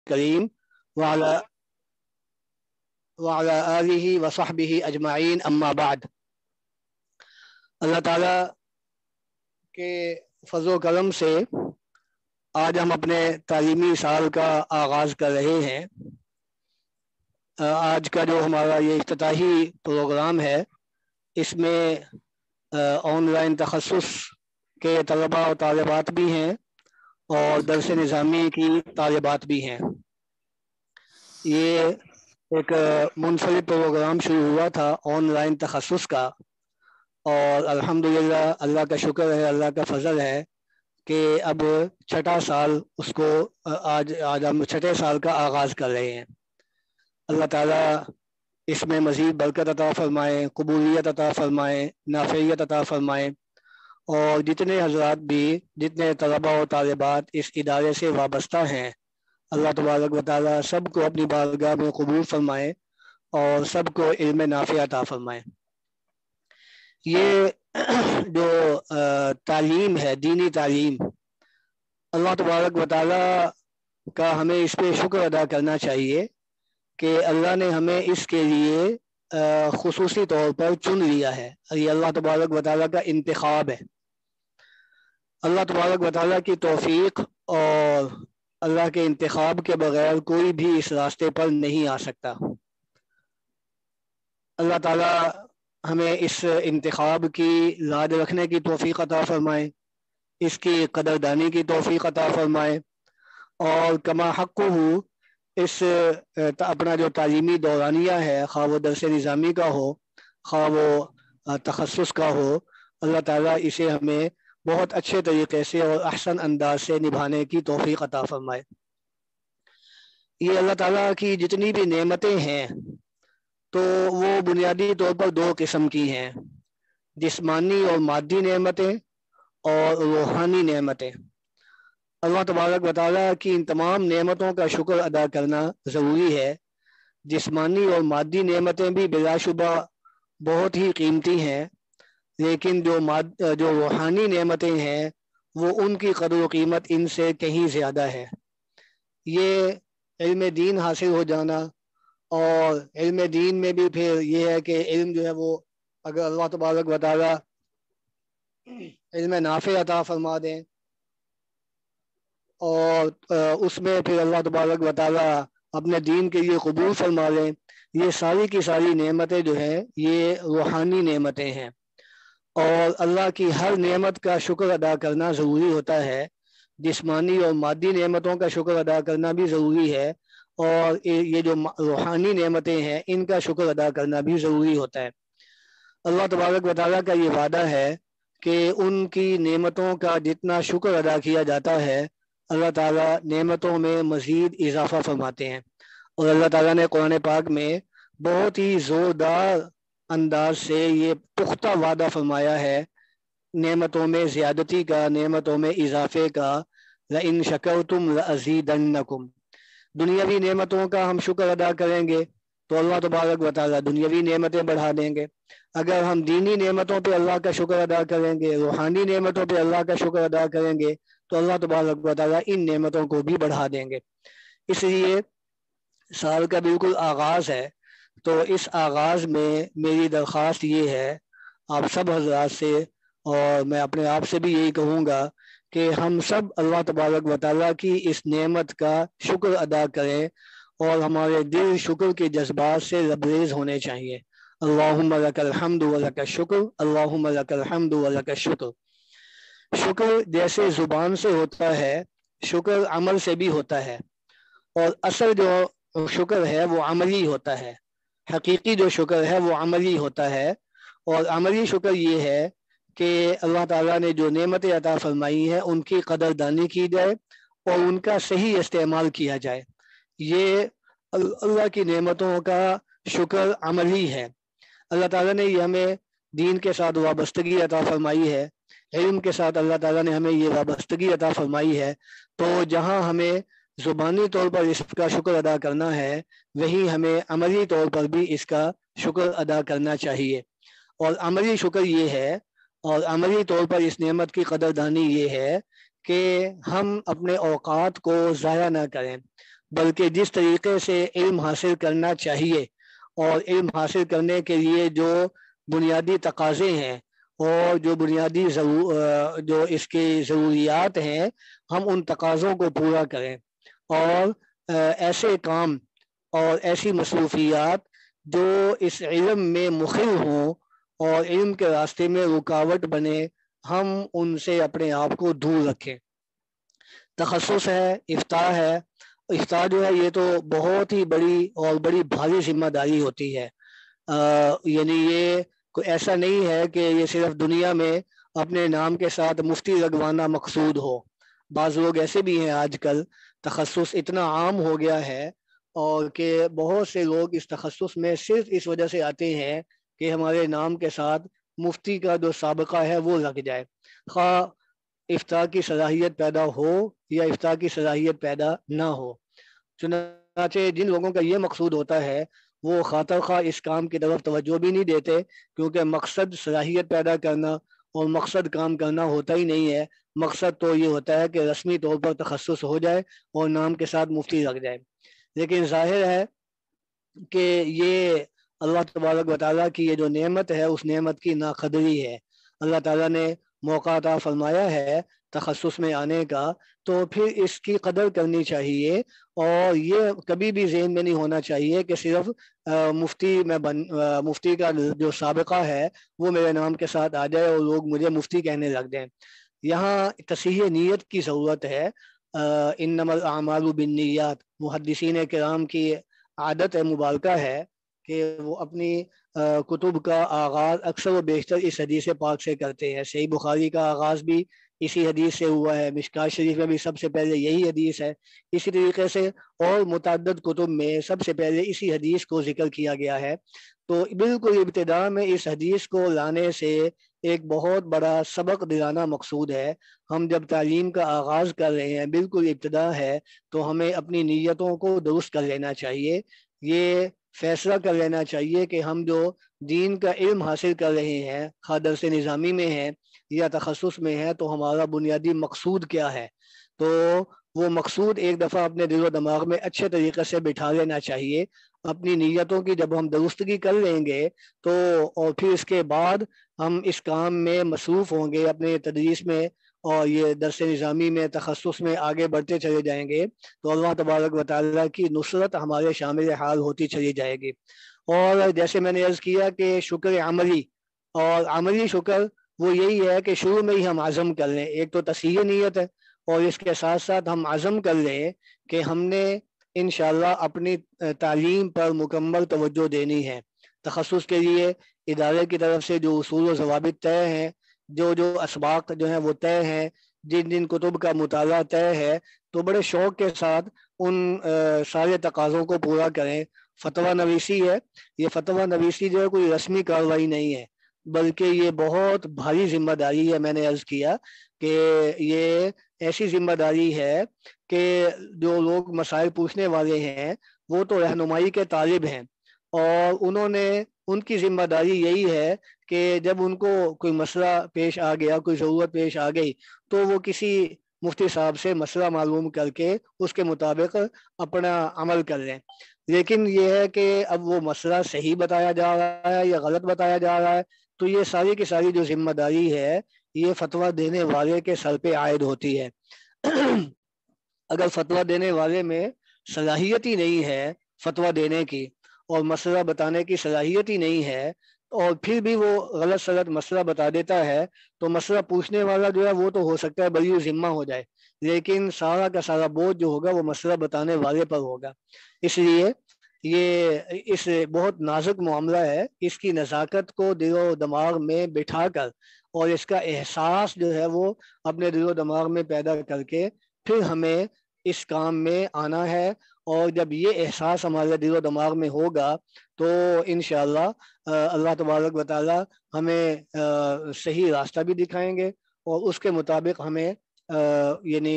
کریم وعلی آلہ وصحبہ اجمعین اما بعد۔ اللہ تعالیٰ کے فضل و کرم سے آج ہم اپنے تعلیمی سال کا آغاز کر رہے ہیں۔ آج کا جو ہمارا یہ افتتاحی پروگرام ہے، اس میں آن لائن تخصص کے طلباء و طالبات بھی ہیں اور درس نظامی کی طالبات بھی ہیں۔ یہ ایک منفرد پروگرام شروع ہوا تھا آن لائن تخصص کا، اور الحمدللہ اللہ کا شکر ہے، اللہ کا فضل ہے کہ اب چھٹا سال اس کو آج ہم چھٹے سال کا آغاز کر رہے ہیں۔ اللہ تعالیٰ اس میں مزید برکت عطا فرمائے، قبولیت عطا فرمائے، نافعیت عطا فرمائے، اور جتنے حضرات بھی، جتنے طلباء و طالبات اس ادارے سے وابستہ ہیں، اللہ تبارک و تعالیٰ سب کو اپنی بارگاہ میں قبول فرمائے اور سب کو علم نافع عطا فرمائے۔ یہ جو تعلیم ہے، دینی تعلیم، اللہ تبارک و تعالیٰ کا ہمیں اس پہ شکر ادا کرنا چاہیے کہ اللہ نے ہمیں اس کے لیے خصوصی طور پر چن لیا ہے۔ یہ اللہ تبارک و تعالیٰ کا انتخاب ہے۔ اللہ تبارک و تعالیٰ کی توفیق اور اللہ کے انتخاب کے بغیر کوئی بھی اس راستے پر نہیں آ سکتا۔ اللہ تعالیٰ ہمیں اس انتخاب کی لاج رکھنے کی توفیق عطا فرمائے، اس کی قدردانی کی توفیق عطا فرمائے، اور کما حق ہو اس اپنا جو تعلیمی دورانیہ ہے، خواہ وہ درس نظامی کا ہو، خواہ وہ تخصص کا ہو، اللہ تعالیٰ اسے ہمیں بہت اچھے طریقے سے اور احسن انداز سے نبھانے کی توفیق عطا فرمائے۔ یہ اللہ تعالیٰ کی جتنی بھی نعمتیں ہیں تو وہ بنیادی طور پر دو قسم کی ہیں، جسمانی اور مادی نعمتیں اور روحانی نعمتیں۔ اللہ تبارک و تعالیٰ کی ان تمام نعمتوں کا شکر ادا کرنا ضروری ہے۔ جسمانی اور مادی نعمتیں بھی بلا شبہ بہت ہی قیمتی ہیں، لیکن جو روحانی نعمتیں ہیں وہ ان کی قدر و قیمت ان سے کہیں زیادہ ہے۔ یہ علم دین حاصل ہو جانا، اور علم دین میں بھی پھر یہ ہے کہ علم جو ہے وہ اگر اللہ تبارک و تعالیٰ علم نافع عطا فرما دیں اور اس میں پھر اللہ تبارک و تعالیٰ اپنے دین کے لیے قبول فرما لیں، یہ ساری کی ساری نعمتیں جو ہیں یہ روحانی نعمتیں ہیں، اور اللہ کی ہر نعمت کا شکر ادا کرنا ضروری ہوتا ہے۔ جسمانی اور مادی نعمتوں کا شکر ادا کرنا بھی ضروری ہے، اور یہ جو روحانی نعمتیں ہیں ان کا شکر ادا کرنا بھی ضروری ہوتا ہے۔ اللہ تبارک و تعالیٰ کا یہ وعدہ ہے کہ ان کی نعمتوں کا جتنا شکر ادا کیا جاتا ہے، اللہ تعالیٰ نعمتوں میں مزید اضافہ فرماتے ہیں۔ اور اللہ تعالیٰ نے قرآن پاک میں بہت ہی زوردار انداز سے یہ پختہ وعدہ فرمایا ہے نعمتوں میں زیادتی کا، نعمتوں میں اضافے کا، لَإِن شَكَرْتُمْ لَأَزِيدَنَّكُمْ۔ دنیاوی نعمتوں کا ہم شکر ادا کریں گے تو اللہ تبارک و تعالیٰ دنیاوی نعمتیں بڑھا دیں گے۔ اگر ہم دینی نعمتوں پہ اللہ کا شکر ادا کریں گے، روحانی نعمتوں پہ اللہ کا شکر ادا کریں گے، تو اللہ تبارک و تعالیٰ ان نعمتوں کو بھی بڑھا دیں گے۔ اس لیے سال کا بالکل آغاز ہے، تو اس آغاز میں میری درخواست یہ ہے آپ سب حضرات سے، اور میں اپنے آپ سے بھی یہی کہوں گا کہ ہم سب اللہ تبارک و تعالیٰ کی اس نعمت کا شکر ادا کریں، اور ہمارے دل شکر کے جذبات سے لبریز ہونے چاہیے۔ اللہم لک الحمد و لک الشکر، اللہم لک الحمد و لک الشکر۔ شکر جیسے زبان سے ہوتا ہے، شکر عمل سے بھی ہوتا ہے، اور اصل جو شکر ہے وہ عملی ہوتا ہے۔ حقیقی جو شکر ہے وہ عملی ہوتا ہے، اور عملی شکر یہ ہے کہ اللہ تعالیٰ نے جو نعمتیں عطا فرمائی ہیں ان کی قدردانی کی جائے اور ان کا صحیح استعمال کیا جائے۔ یہ اللہ کی نعمتوں کا شکر عملی ہے۔ اللہ تعالیٰ نے یہ ہمیں دین کے ساتھ وابستگی عطا فرمائی ہے، علم کے ساتھ اللہ تعالیٰ نے ہمیں یہ وابستگی عطا فرمائی ہے، تو جہاں ہمیں زبانی طور پر اس کا شکر ادا کرنا ہے، وہیں ہمیں عملی طور پر بھی اس کا شکر ادا کرنا چاہیے۔ اور عملی شکر یہ ہے، اور عملی طور پر اس نعمت کی قدردانی یہ ہے کہ ہم اپنے اوقات کو ضائع نہ کریں۔ بلکہ جس طریقے سے علم حاصل کرنا چاہیے اور علم حاصل کرنے کے لیے جو بنیادی تقاضے ہیں اور جو بنیادی جو اس کی ضروریات ہیں، ہم ان تقاضوں کو پورا کریں اور ایسے کام اور ایسی مصروفیات جو اس علم میں مخل ہوں اور علم کے راستے میں رکاوٹ بنے، ہم ان سے اپنے آپ کو دور رکھیں۔ تخصص ہے، افتاء ہے۔ افتاء جو ہے یہ تو بہت ہی بڑی اور بڑی بھاری ذمہ داری ہوتی ہے۔ یعنی یہ کوئی ایسا نہیں ہے کہ یہ صرف دنیا میں اپنے نام کے ساتھ مفتی لگوانا مقصود ہو۔ بعض لوگ ایسے بھی ہیں آج کل، تخصص اتنا عام ہو گیا ہے اور کہ بہت سے لوگ اس تخصص میں صرف اس وجہ سے آتے ہیں کہ ہمارے نام کے ساتھ مفتی کا جو سابقہ ہے وہ لگ جائے، خواہ افتاء کی صلاحیت پیدا ہو یا افتاء کی صلاحیت پیدا نہ ہو۔ چنانچہ جن لوگوں کا یہ مقصود ہوتا ہے وہ خاطر خواہ اس کام کی طرف توجہ بھی نہیں دیتے، کیونکہ مقصد صلاحیت پیدا کرنا اور مقصد کام کرنا ہوتا ہی نہیں ہے۔ مقصد تو یہ ہوتا ہے کہ رسمی طور پر تخصص ہو جائے اور نام کے ساتھ مفتی لگ جائے۔ لیکن ظاہر ہے کہ یہ اللہ تبارک و تعالیٰ کی یہ جو نعمت ہے اس نعمت کی ناقدری ہے۔ اللہ تعالیٰ نے موقع عطا فرمایا ہے تخصص میں آنے کا، تو پھر اس کی قدر کرنی چاہیے اور یہ کبھی بھی ذہن میں نہیں ہونا چاہیے کہ صرف مفتی کا جو سابقہ ہے وہ میرے نام کے ساتھ آ جائے اور لوگ مجھے مفتی کہنے لگ جائیں۔ یہاں تصحیح نیت کی ضرورت ہے۔ انما الاعمال بالنیات، محدثین کرام کی عادت مبارکہ ہے کہ وہ اپنی کتب کا آغاز اکثر و بیشتر اس حدیث پاک سے کرتے ہیں۔ صحیح بخاری کا آغاز بھی اسی حدیث سے ہوا ہے، مشکات شریف میں بھی سب سے پہلے یہی حدیث ہے، اسی طریقے سے اور متعدد کتب میں سب سے پہلے اسی حدیث کو ذکر کیا گیا ہے۔ تو بالکل ابتدا میں اس حدیث کو لانے سے ایک بہت بڑا سبق دلانا مقصود ہے۔ ہم جب تعلیم کا آغاز کر رہے ہیں، بالکل ابتدا ہے، تو ہمیں اپنی نیتوں کو درست کر لینا چاہیے۔ یہ فیصلہ کر لینا چاہیے کہ ہم جو دین کا علم حاصل کر رہے ہیں، خواہ درس نظامی میں ہے یا تخصص میں ہے، تو ہمارا بنیادی مقصود کیا ہے۔ تو وہ مقصود ایک دفعہ اپنے دل و دماغ میں اچھے طریقے سے بٹھا لینا چاہیے۔ اپنی نیتوں کی جب ہم درستگی کر لیں گے تو اور پھر اس کے بعد ہم اس کام میں مصروف ہوں گے، اپنے تدریس میں اور یہ درس نظامی میں تخصص میں آگے بڑھتے چلے جائیں گے، تو اللہ تبارک و تعالیٰ کی نصرت ہمارے شامل حال ہوتی چلی جائے گی۔ اور جیسے میں نے عرض کیا کہ شکر عملی اور عملی شکر وہ یہی ہے کہ شروع میں ہی ہم عزم کر لیں۔ ایک تو تصحیح نیت ہے اور اس کے ساتھ ساتھ ہم عزم کر لیں کہ ہم نے انشاءاللہ اپنی تعلیم پر مکمل توجہ دینی ہے۔ تخصص کے لیے ادارے کی طرف سے جو اصول و ضوابط طے ہیں، جو اسباق جو ہیں وہ طے ہیں، جن کتب کا مطالعہ طے ہے، تو بڑے شوق کے ساتھ ان سارے تقاضوں کو پورا کریں۔ فتویٰ نویسی ہے، یہ فتویٰ نویسی جو ہے کوئی رسمی کارروائی نہیں ہے، بلکہ یہ بہت بھاری ذمہ داری ہے۔ میں نے عرض کیا کہ یہ ایسی ذمہ داری ہے کہ جو لوگ مسائل پوچھنے والے ہیں وہ تو رہنمائی کے طالب ہیں، اور انہوں نے ان کی ذمہ داری یہی ہے کہ جب ان کو کوئی مسئلہ پیش آ گیا، کوئی ضرورت پیش آ گئی، تو وہ کسی مفتی صاحب سے مسئلہ معلوم کر کے اس کے مطابق اپنا عمل کر لیں۔ لیکن یہ ہے کہ اب وہ مسئلہ صحیح بتایا جا رہا ہے یا غلط بتایا جا رہا ہے، تو یہ ساری کی ساری جو ذمہ داری ہے یہ فتویٰ دینے والے کے سر پہ عائد ہوتی ہے۔ اگر فتویٰ دینے والے میں صلاحیت ہی نہیں ہے فتویٰ دینے کی اور مسئلہ بتانے کی صلاحیت ہی نہیں ہے، اور پھر بھی وہ غلط سلط مسئلہ بتا دیتا ہے، تو مسئلہ پوچھنے والا جو ہے وہ تو ہو سکتا ہے بری ذمہ ہو جائے، لیکن سارا کا سارا بوجھ جو ہوگا وہ مسئلہ بتانے والے پر ہوگا۔ اس لیے یہ اس بہت نازک معاملہ ہے، اس کی نزاکت کو دل و دماغ میں بٹھا کر اور اس کا احساس جو ہے وہ اپنے دل و دماغ میں پیدا کر کے پھر ہمیں اس کام میں آنا ہے۔ اور جب یہ احساس ہمارے دل و دماغ میں ہوگا تو انشاءاللہ اللہ تبارک و تعالی ہمیں صحیح راستہ بھی دکھائیں گے اور اس کے مطابق ہمیں یعنی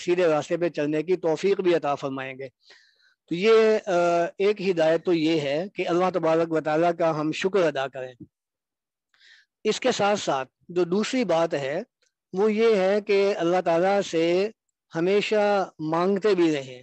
سیدھے راستے پہ چلنے کی توفیق بھی عطا فرمائیں گے۔ تو یہ ایک ہدایت تو یہ ہے کہ اللہ تبارک و تعالیٰ کا ہم شکر ادا کریں۔ اس کے ساتھ ساتھ جو دوسری بات ہے وہ یہ ہے کہ اللہ تعالیٰ سے ہمیشہ مانگتے بھی رہیں۔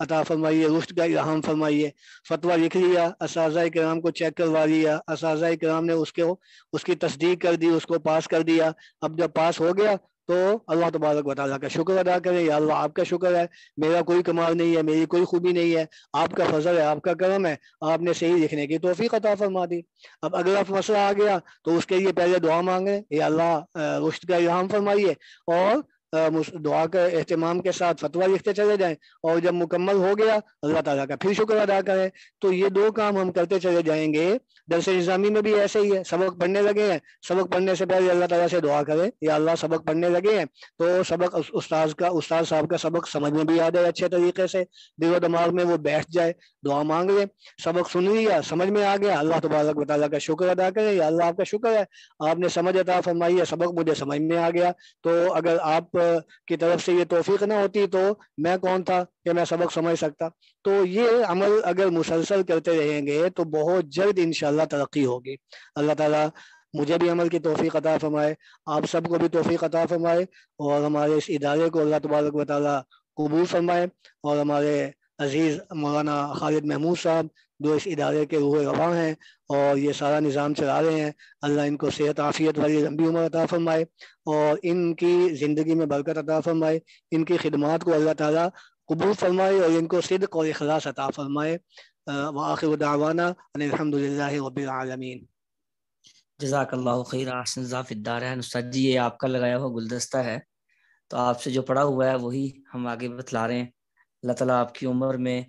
عطا فرمائیے، رشد کا الہام فرمائیے۔ فتویٰ لکھ لیا، اساتذہ کرام کو چیک کروا لیا، اساتذہ کرام نے اس کی تصدیق کر دی، اس کو پاس کر دیا۔ اب جب پاس ہو گیا تو اللہ تبارک و تعالیٰ کا شکر ادا کریں، یا اللہ آپ کا شکر ہے، میرا کوئی کمال نہیں ہے، میری کوئی خوبی نہیں ہے، آپ کا فضل ہے، آپ کا کرم ہے، آپ نے صحیح لکھنے کی توفیق عطا فرما دی۔ اب اگلا مسئلہ آ گیا تو اس کے لیے پہلے دعا مانگیں، یا اللہ رشد کا الہام فرمائیے، اور دعا کا اہتمام کے ساتھ فتویٰ لکھتے چلے جائیں، اور جب مکمل ہو گیا اللہ تعالیٰ کا پھر شکر ادا کریں۔ تو یہ دو کام ہم کرتے چلے جائیں گے۔ درس نظامی میں بھی ایسے ہی ہے، سبق پڑھنے لگے ہیں، سبق پڑھنے سے پہلے اللہ تعالیٰ سے دعا کریں، یا اللہ سبق پڑھنے لگے ہیں تو سبق استاد صاحب کا سبق سمجھ میں بھی آ جائے اچھے طریقے سے، دل و دماغ میں وہ بیٹھ جائے، دعا مانگ لیں، سبق سن لیا، سمجھ میں آ گیا، اللہ تبارک و تعالیٰ کا شکر ادا کریں، یا اللہ آپ کا شکر ہے، آپ نے سمجھ عطا فرمائی ہے، سبق مجھے سمجھ میں آ گیا۔ تو اگر آپ کی طرف سے یہ توفیق نہ ہوتی تو میں کون تھا کہ میں سبق سمجھ سکتا۔ تو یہ عمل اگر مسلسل کرتے رہیں گے تو بہت جلد انشاءاللہ ترقی ہوگی۔ اللہ تعالیٰ مجھے بھی عمل کی توفیق عطا فرمائے، آپ سب کو بھی توفیق عطا فرمائے، اور ہمارے اس ادارے کو اللہ تبارک و تعالیٰ قبول فرمائے، اور ہمارے عزیز مولانا خالد محمود صاحب جو اس ادارے کے روح رواں ہیں اور یہ سارا نظام چلا رہے ہیں، اللہ ان کو صحت عافیت والی لمبی عمر عطا فرمائے، اور ان کی زندگی میں برکت عطا فرمائے، ان کی خدمات کو اللہ تعالیٰ قبول فرمائے، اور ان کو صدق اور اخلاص عطا فرمائے۔ وآخر دعوانا ان الحمد للہ رب العالمین۔ جزاک اللہ خیر، احسن اللہ فی الدارین۔ استاد جی یہ آپ کا لگایا ہوا گلدستہ ہے، تو آپ سے جو پڑھا ہوا ہے وہی ہم آگے بتلا رہے ہیں۔ اللہ تعالیٰ آپ کی عمر میں،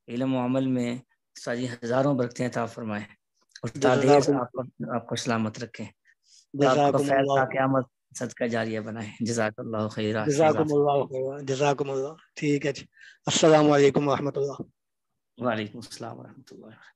علم و عمل میں استاد جی ہزاروں برکتیں عطا فرمائیں، استاد آپ کو سلامت رکھیں، اور آپ کا فیض تا قیامت صدقہ جاریہ بنائے۔ جزاک اللہ خیر، جزاکم اللہ خیر، جزاکم اللہ۔ ٹھیک ہے جی، السلام علیکم ورحمۃ اللہ۔ وعلیکم السلام ورحمۃ اللہ۔